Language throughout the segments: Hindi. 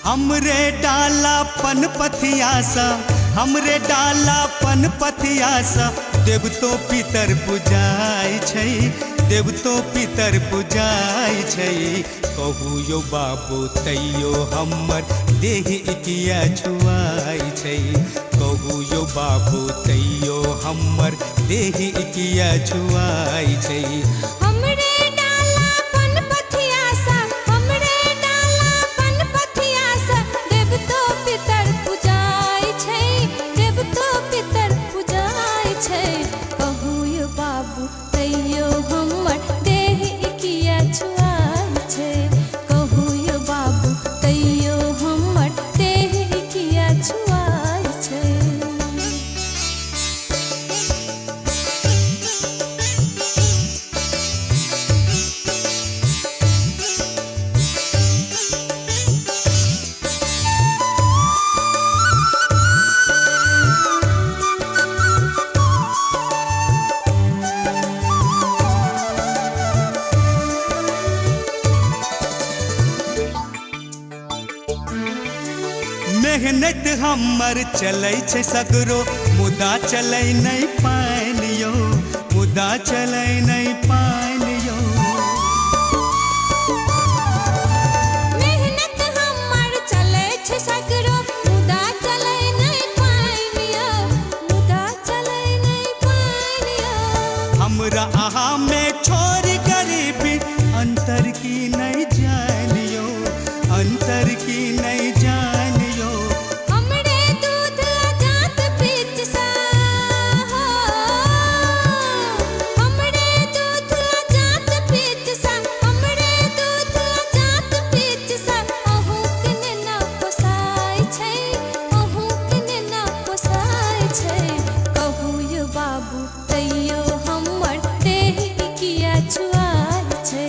हमरे डाला पन पथिया सा, हमरे डाला पन पथिया सा, देवतो पितर पूजाय छै, देवतो पितर पूजाय छै। कहू यो बाबू तैयो हमर देह इकिया छुआय छै, कहू यो बाबू तैयो हमर देह इकिया छुआय छै। हमरे डाला पन पथिया सा, हमरे डाला पन पथिया सा, देवतो पितर पूजाय छै, देवतो पितर पूजाय छै। कहू यो बाबू तैयो हमर देह इकिया छुआय छै, कहू यो बाबू तैयो हमर देह इकिया छुआय छै। मेहनत हमर चलै छै सगरो, मुदा चलै नहीं पाइन यो, मुदा चलै नहीं पाइन यो। मेहनत हमर चलै छै सगरो, मुदा चलै नहीं पाइन यो, मुदा चलै नहीं पाइन यो। हमरा अहाँ में छोड़ गरीबी, अंतर की नहीं जानियो, अंतर की नहीं जानियो। हमरे दूध जात पीच सा, हमरे दूध जात पीच सा, हमरे दूध जात पीच सा, अहू कने ना पोसाय छै, अहू कने ना पोसाय छै। कहू यो बाबू तैयो हमर देह इकिया छुआय छै,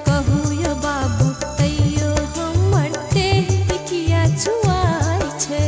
कहू यो बाबू तैयो हमर देह इकिया छुआय छै।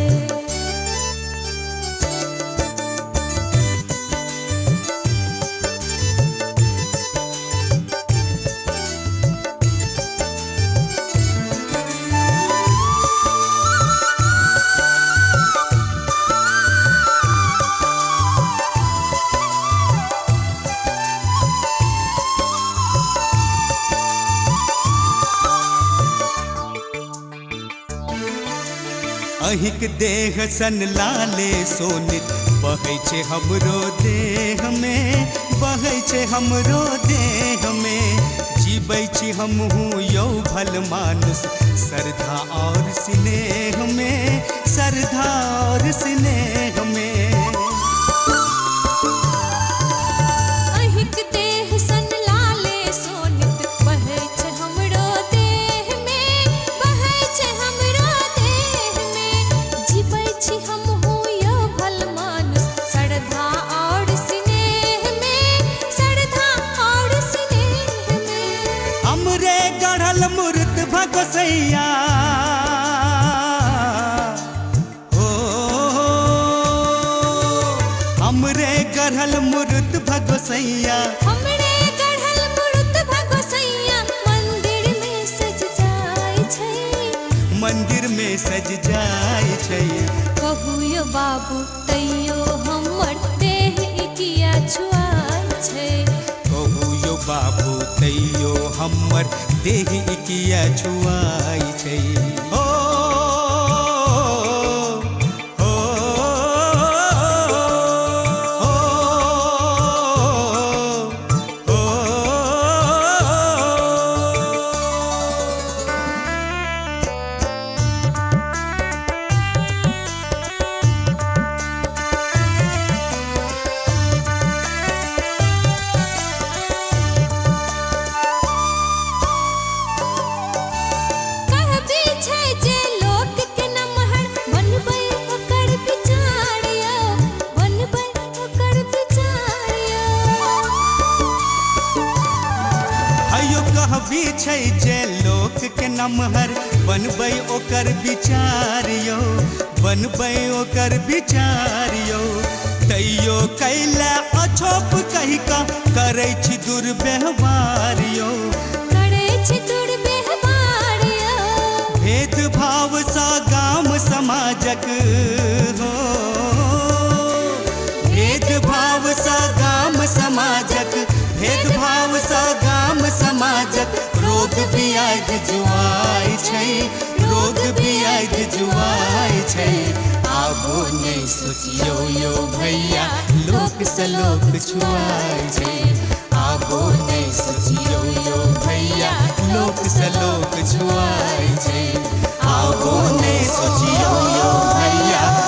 अहिक देह सन लाले सोनित, बहै छै हमरो देह में, बहै छै हमरो देह में। जीबै छी हमहू यौ भल मानुस, श्रद्धा और स्नेह में, श्रद्धा और स्नेह में। अहिक देह सन लाले सोनित, बहै छै हमरो देह में, बहै छै हमरो देह में। जीबै छी हमहू यो भल मानुस, श्रद्धा और स्नेह में, श्रद्धा और स्नेह में। हमरे गढ़ल मूर्त भगोसैया, हो हमरे गढ़ल मूर्त भगोसैया, हमरे गढ़ल मूर्त भगोसैया, मंदिर में सज जाय छै, मंदिर में सज जाय छै। कहू यो बाबू तैयो हमर देह इकिया छुआय छै, कहू यो बाबू तैयो हमर देह इकिया छुआय छै। ओ कहबी छै जे लोक के नमहर, बनबै ओकर विचार यो, बनबै ओकर विचार यो। तैयो कैला अछोप कहि का करै छी दुर्व्यवहार यो, करै छी दुर्व्यवहार यो। भेदभाव सा समाजक हो भेदभाव सा गाम समाजक भेदभाव सा गाम समाजक रोग भी आज जुआई छै रोग भी आज जुआई छै आबो नहीं सोचियो यो भैया लोक से लोक छुआई छै आबो नहीं सोचियो यो भैया लोक से लोक छुआई छै आबो नहीं सोचियो यो भैया